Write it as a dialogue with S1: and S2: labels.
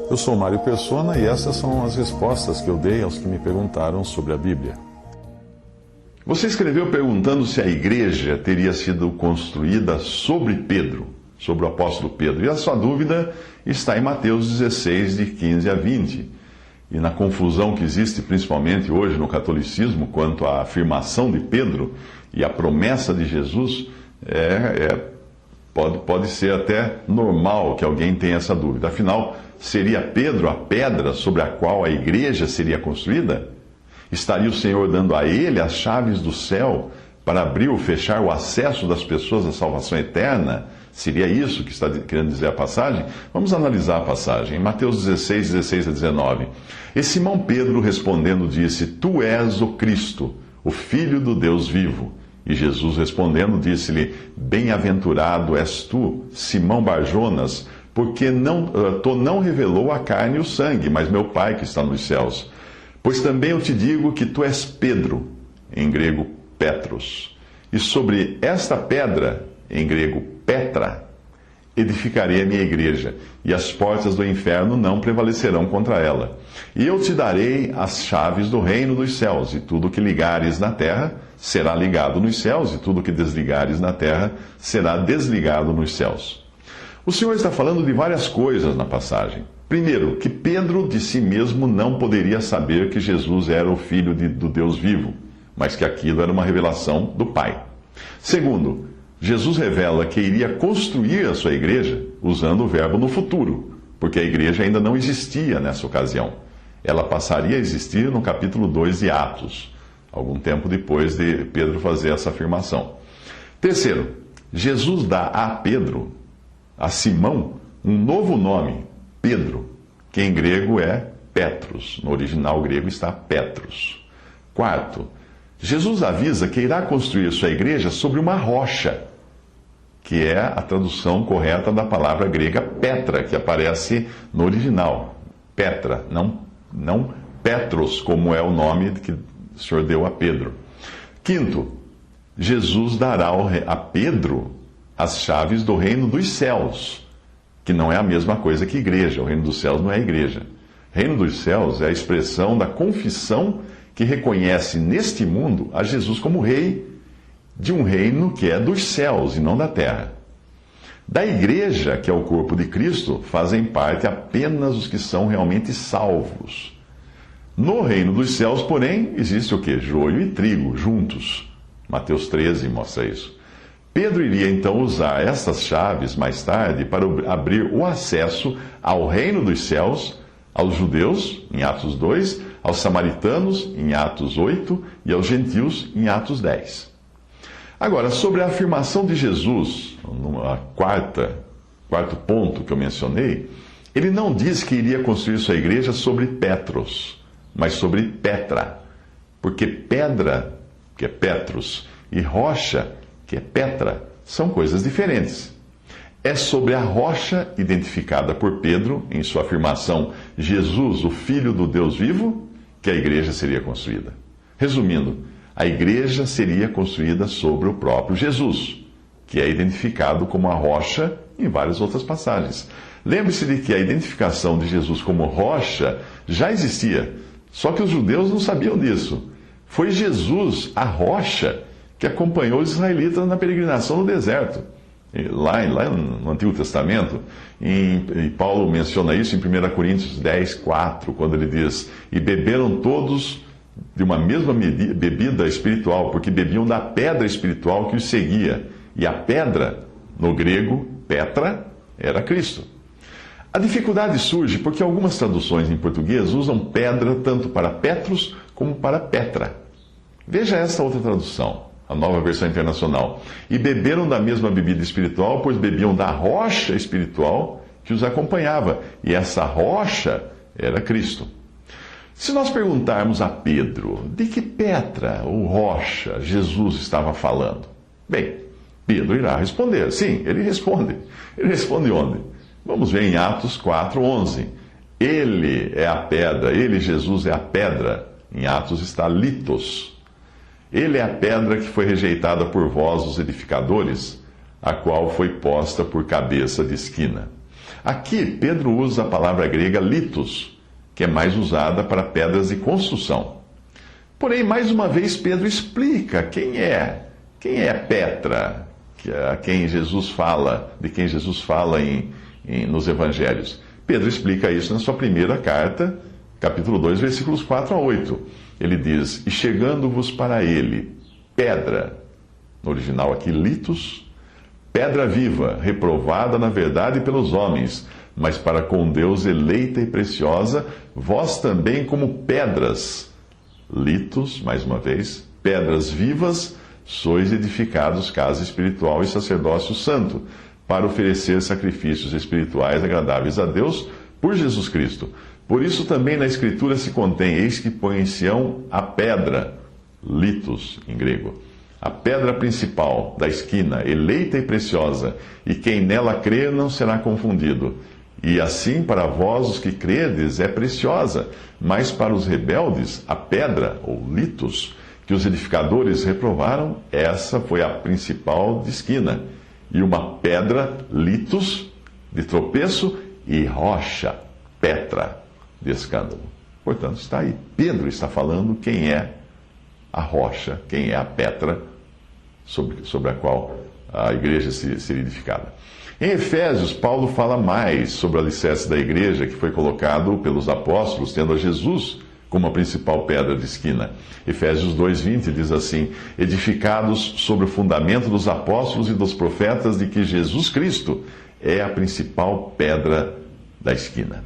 S1: Eu sou Mário Persona e essas são as respostas que eu dei aos que me perguntaram sobre a Bíblia.
S2: Você escreveu perguntando se a igreja teria sido construída sobre Pedro, sobre o apóstolo Pedro. E a sua dúvida está em Mateus 16, de 15 a 20. E na confusão que existe, principalmente hoje no catolicismo, quanto à afirmação de Pedro e à promessa de Jesus, pode ser até normal que alguém tenha essa dúvida. Afinal, seria Pedro a pedra sobre a qual a igreja seria construída? Estaria o Senhor dando a ele as chaves do céu para abrir ou fechar o acesso das pessoas à salvação eterna? Seria isso que está querendo dizer a passagem? Vamos analisar a passagem. Em Mateus 16, 16 a 19. E Simão Pedro respondendo disse: Tu és o Cristo, o Filho do Deus vivo. E Jesus respondendo disse-lhe: Bem-aventurado és tu, Simão Barjonas, porque não revelou a carne e o sangue, mas meu Pai que está nos céus. Pois também eu te digo que tu és Pedro, em grego Petros, e sobre esta pedra, em grego Petra, edificarei a minha igreja, e as portas do inferno não prevalecerão contra ela. E eu te darei as chaves do reino dos céus, e tudo que ligares na terra será ligado nos céus, e tudo que desligares na terra será desligado nos céus. O Senhor está falando de várias coisas na passagem. Primeiro, que Pedro de si mesmo não poderia saber que Jesus era o Filho do Deus vivo, mas que aquilo era uma revelação do Pai. Segundo, Jesus revela que iria construir a sua igreja usando o verbo no futuro, porque a igreja ainda não existia nessa ocasião. Ela passaria a existir no capítulo 2 de Atos, algum tempo depois de Pedro fazer essa afirmação. Terceiro, Jesus dá a Pedro, a Simão, um novo nome, Pedro, que em grego é Petros. No original grego está Petros. Quarto, Jesus avisa que irá construir sua igreja sobre uma rocha, que é a tradução correta da palavra grega Petra, que aparece no original. Petra, não Petros, como é o nome que o Senhor deu a Pedro. Quinto, Jesus dará a Pedro as chaves do reino dos céus, que não é a mesma coisa que igreja. O reino dos céus não é a igreja. Reino dos céus é a expressão da confissão que reconhece neste mundo a Jesus como rei de um reino que é dos céus e não da terra. Da igreja, que é o corpo de Cristo, fazem parte apenas os que são realmente salvos. No reino dos céus, porém, existe o quê? Joio e trigo juntos. Mateus 13 mostra isso. Pedro iria então usar essas chaves mais tarde para abrir o acesso ao reino dos céus aos judeus, em Atos 2, aos samaritanos, em Atos 8, e aos gentios, em Atos 10. Agora, sobre a afirmação de Jesus, no quarto ponto que eu mencionei, ele não diz que iria construir sua igreja sobre Petros, mas sobre Petra, porque pedra, que é Petros, e rocha, que é Petra, são coisas diferentes. É sobre a rocha identificada por Pedro, em sua afirmação, Jesus, o Filho do Deus vivo, que a igreja seria construída. Resumindo, a igreja seria construída sobre o próprio Jesus, que é identificado como a rocha em várias outras passagens. Lembre-se de que a identificação de Jesus como rocha já existia, só que os judeus não sabiam disso. Foi Jesus, a rocha, que acompanhou os israelitas na peregrinação no deserto. Lá no Antigo Testamento, e Paulo menciona isso em 1 Coríntios 10, 4, quando ele diz: E beberam todos de uma mesma bebida espiritual, porque bebiam da pedra espiritual que os seguia. E a pedra, no grego, Petra, era Cristo. A dificuldade surge porque algumas traduções em português usam pedra tanto para Petros como para Petra. Veja esta outra tradução, a Nova Versão Internacional. E beberam da mesma bebida espiritual, pois bebiam da rocha espiritual que os acompanhava. E essa rocha era Cristo. Se nós perguntarmos a Pedro de que pedra ou rocha Jesus estava falando, bem, Pedro irá responder. Sim, ele responde. Ele responde onde? Vamos ver em Atos 4:11. Ele é a pedra, ele, Jesus, é a pedra. Em Atos está litos. Ele é a pedra que foi rejeitada por vós, os edificadores, a qual foi posta por cabeça de esquina. Aqui, Pedro usa a palavra grega litos, que é mais usada para pedras de construção. Porém, mais uma vez, Pedro explica quem é Petra, de quem Jesus fala nos evangelhos. Pedro explica isso na sua primeira carta, capítulo 2, versículos 4 a 8. Ele diz: "E chegando-vos para ele, pedra", no original aqui, litos, "pedra viva, reprovada na verdade pelos homens, mas para com Deus eleita e preciosa, vós também como pedras", litos, mais uma vez, "pedras vivas, sois edificados casa espiritual e sacerdócio santo, para oferecer sacrifícios espirituais agradáveis a Deus por Jesus Cristo. Por isso também na Escritura se contém: eis que põe em Sião a pedra", litos em grego, "a pedra principal da esquina, eleita e preciosa, e quem nela crer não será confundido. E assim para vós os que credes é preciosa, mas para os rebeldes a pedra, ou litos, que os edificadores reprovaram, essa foi a principal de esquina, e uma pedra, litos, de tropeço, e rocha, Petra, de escândalo." Portanto, está aí. Pedro está falando quem é a rocha, quem é a Petra sobre a qual a igreja seria edificada. Em Efésios, Paulo fala mais sobre o alicerce da igreja, que foi colocado pelos apóstolos, tendo a Jesus como a principal pedra de esquina. Efésios 2:20 diz assim: "Edificados sobre o fundamento dos apóstolos e dos profetas, de que Jesus Cristo é a principal pedra da esquina."